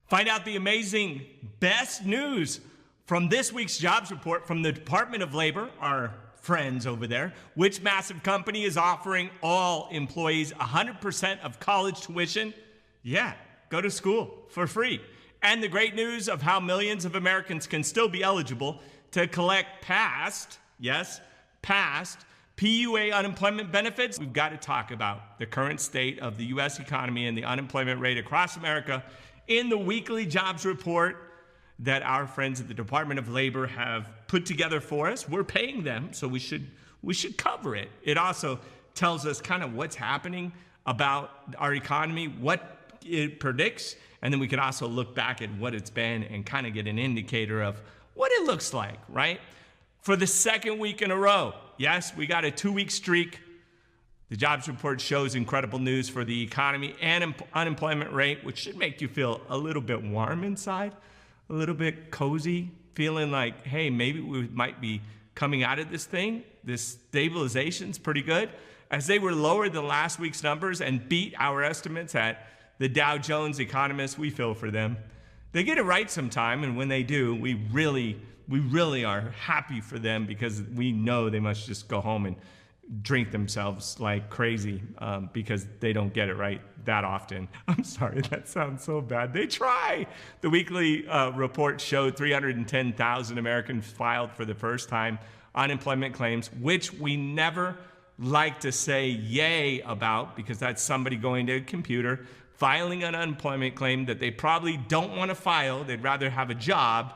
Find out the amazing best news from this week's jobs report from the Department of Labor, our friends over there. Which massive company is offering all employees 100% of college tuition? Yeah, go to school for free. And the great news of how millions of Americans can still be eligible to collect past PUA unemployment benefits. We've got to talk about the current state of the U.S. economy and the unemployment rate across America in the weekly jobs report that our friends at the Department of Labor have put together for us. We're paying them, so we should cover it. It also tells us kind of what's happening about our economy, what it predicts, and then we can also look back at what it's been and kind of get an indicator of what it looks like, right? For the second week in a row, yes, we got a 2-week streak. The jobs report shows incredible news for the economy and unemployment rate, which should make you feel a little bit warm inside, a little bit cozy, feeling like, hey, maybe we might be coming out of this thing. This stabilization's pretty good. As they were lower than last week's numbers and beat our estimates at the Dow Jones economists, we feel for them. They get it right sometime, and when they do, we really are happy for them because we know they must just go home and drink themselves like crazy because they don't get it right that often. I'm sorry, that sounds so bad. They try. The weekly report showed 310,000 Americans filed for the first time unemployment claims, which we never like to say yay about because that's somebody going to a computer, filing an unemployment claim that they probably don't want to file. They'd rather have a job,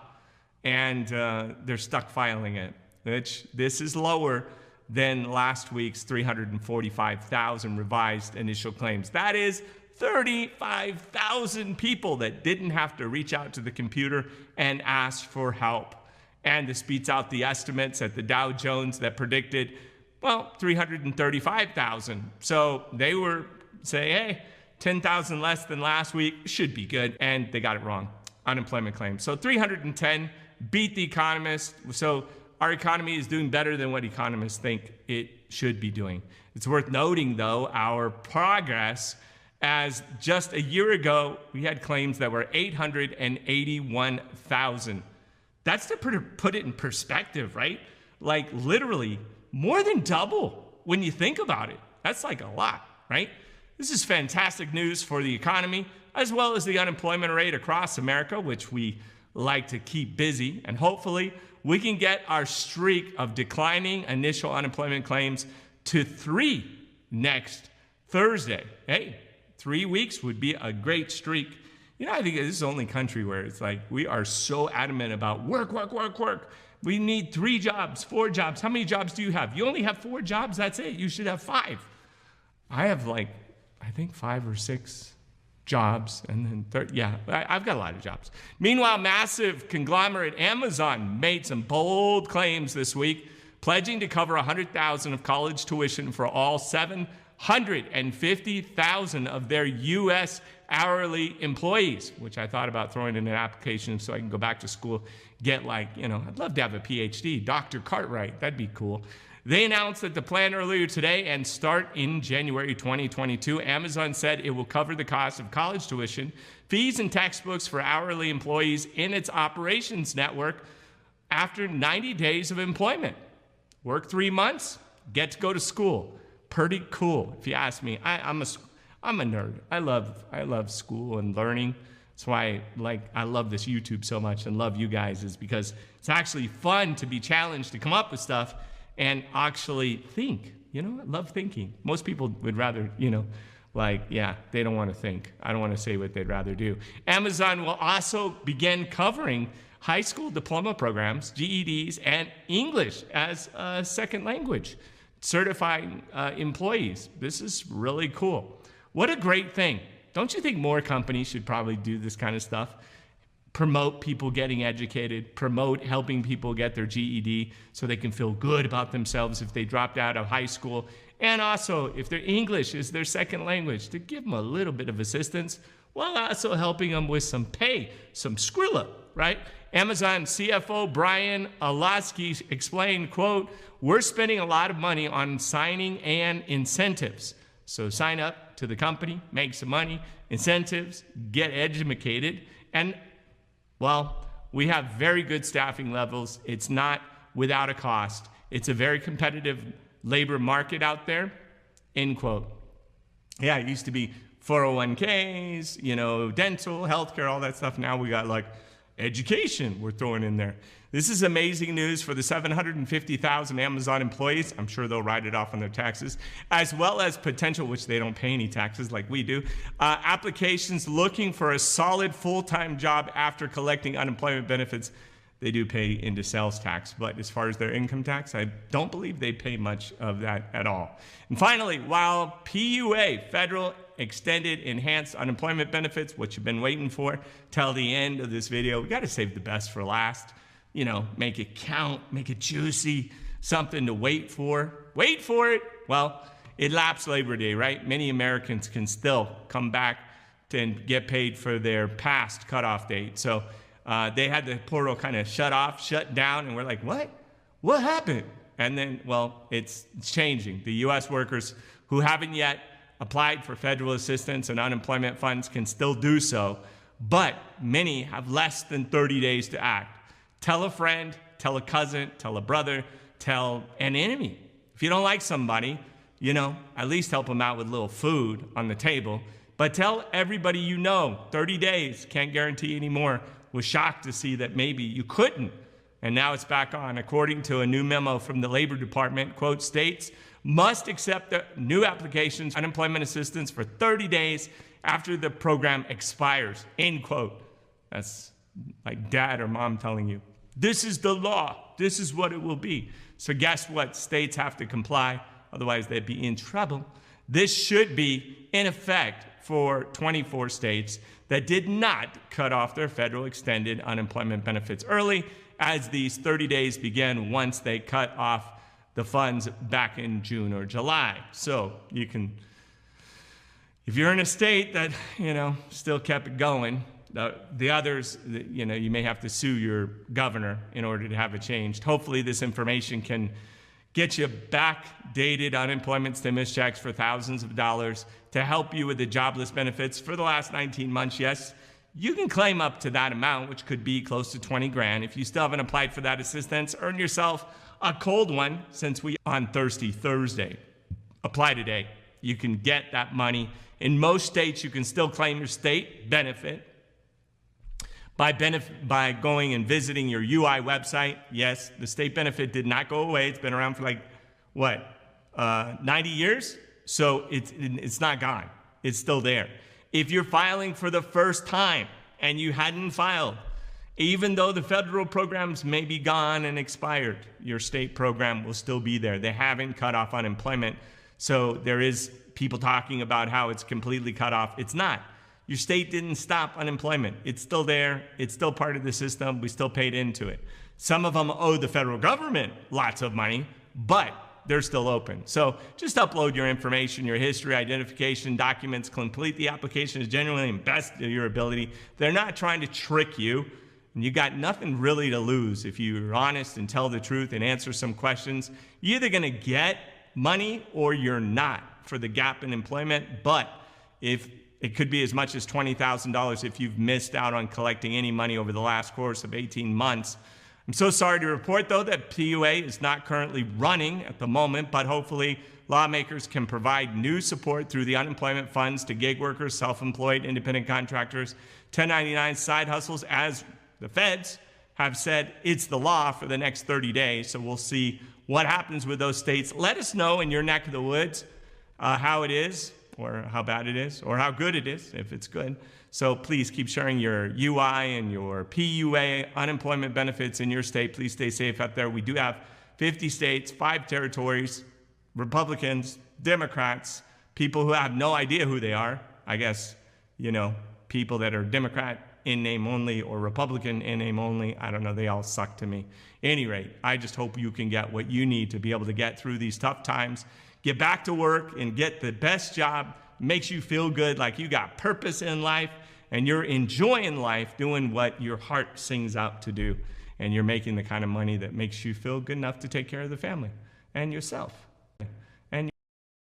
and they're stuck filing it, which this is lower than last week's 345,000 revised initial claims. That is 35,000 people that didn't have to reach out to the computer and ask for help. And this beats out the estimates at the Dow Jones that predicted, well, 335,000. So they were saying, hey, 10,000 less than last week, should be good. And they got it wrong, unemployment claims. So 310 beat the economists. So our economy is doing better than what economists think it should be doing. It's worth noting, though, our progress, as just a year ago, we had claims that were 881,000. That's to put it in perspective, right? Like literally more than double when you think about it. That's like a lot, right? This is fantastic news for the economy, as well as the unemployment rate across America, which we like to keep busy, and hopefully we can get our streak of declining initial unemployment claims to 3 next Thursday. Hey, 3 weeks would be a great streak. You know, I think this is the only country where it's like we are so adamant about work. We need 3 jobs, 4 jobs. How many jobs do you have? You only have 4 jobs, that's it. You should have 5. I have I think 5 or 6 jobs, and then I've got a lot of jobs. Meanwhile, massive conglomerate Amazon made some bold claims this week, pledging to cover $100,000 of college tuition for all 750,000 of their U.S. hourly employees, which I thought about throwing in an application so I can go back to school, get I'd love to have a PhD, Dr. Cartwright, that'd be cool. They announced that the plan earlier today and start in January 2022. Amazon said it will cover the cost of college tuition, fees, and textbooks for hourly employees in its operations network after 90 days of employment. Work 3 months, get to go to school. Pretty cool, if you ask me. I'm a nerd. I love school and learning. That's why I love this YouTube so much and love you guys, is because it's actually fun to be challenged to come up with stuff and actually think. I love thinking. Most people would rather, they don't want to think. I don't want to say what they'd rather do. Amazon will also begin covering high school diploma programs, GEDs, and English as a second language, certifying employees. This is really cool. What a great thing. Don't you think more companies should probably do this kind of stuff? Promote people getting educated, promote helping people get their GED so they can feel good about themselves if they dropped out of high school. And also, if their English is their second language, to give them a little bit of assistance while also helping them with some pay, some Skrilla, right? Amazon CFO Brian Olasky explained, quote, "We're spending a lot of money on signing and incentives. So sign up to the company, make some money, incentives, get educated, And, well, we have very good staffing levels. It's not without a cost. It's a very competitive labor market out there, end quote. Yeah, it used to be 401ks, dental, healthcare, all that stuff. Now we got like education we're throwing in there. This is amazing news for the 750,000 Amazon employees. I'm sure they'll write it off on their taxes, as well as potential, which they don't pay any taxes like we do, applications looking for a solid full-time job after collecting unemployment benefits. They do pay into sales tax, but as far as their income tax, I don't believe they pay much of that at all. And finally, while PUA, federal extended enhanced unemployment benefits, what you've been waiting for till the end of this video, we got to save the best for last. Make it count, make it juicy, something to wait for. Wait for it. Well, it lapsed Labor Day, right? Many Americans can still come back and get paid for their past cutoff date. So they had the portal kind of shut down, and we're like, what? What happened? And then, well, it's changing. The U.S. workers who haven't yet applied for federal assistance and unemployment funds can still do so, but many have less than 30 days to act. Tell a friend, tell a cousin, tell a brother, tell an enemy. If you don't like somebody, at least help them out with a little food on the table. But tell everybody 30 days, can't guarantee anymore. Was shocked to see that maybe you couldn't. And now it's back on. According to a new memo from the Labor Department, quote, states must accept the new applications, unemployment assistance for 30 days after the program expires, end quote. That's like dad or mom telling you, this is the law. This is what it will be. So guess what? States have to comply. Otherwise, they'd be in trouble. This should be in effect for 24 states that did not cut off their federal extended unemployment benefits early, as these 30 days began once they cut off the funds back in June or July. So you can, if you're in a state that, still kept it going, the others, you may have to sue your governor in order to have it changed. Hopefully this information can get you backdated unemployment stimulus checks for thousands of dollars to help you with the jobless benefits for the last 19 months. Yes, you can claim up to that amount, which could be close to 20 grand. If you still haven't applied for that assistance, earn yourself a cold one since we on Thirsty Thursday. Apply today. You can get that money. In most states, you can still claim your state benefit by going and visiting your UI website. Yes, the state benefit did not go away. It's been around for 90 years? So it's not gone. It's still there. If you're filing for the first time and you hadn't filed, even though the federal programs may be gone and expired, your state program will still be there. They haven't cut off unemployment. So there is people talking about how it's completely cut off. It's not. Your state didn't stop unemployment. It's still there. It's still part of the system. We still paid into it. Some of them owe the federal government lots of money, but they're still open. So just upload your information, your history, identification, documents, complete the application as genuinely and best of your ability. They're not trying to trick you, and you got nothing really to lose if you're honest and tell the truth and answer some questions. You're either gonna get money or you're not for the gap in employment, but if it could be as much as $20,000 if you've missed out on collecting any money over the last course of 18 months. I'm so sorry to report, though, that PUA is not currently running at the moment, but hopefully lawmakers can provide new support through the unemployment funds to gig workers, self-employed, independent contractors, 1099 side hustles, as the feds have said it's the law for the next 30 days. So we'll see what happens with those states. Let us know in your neck of the woods how it is, or how bad it is, or how good it is, if it's good. So please keep sharing your UI and your PUA unemployment benefits in your state. Please stay safe out there. We do have 50 states, 5 territories, Republicans, Democrats, people who have no idea who they are. I guess, people that are Democrat in name only or Republican in name only. I don't know, they all suck to me. At any rate, I just hope you can get what you need to be able to get through these tough times. Get back to work and get the best job. Makes you feel good, like you got purpose in life and you're enjoying life, doing what your heart sings out to do. And you're making the kind of money that makes you feel good enough to take care of the family and yourself.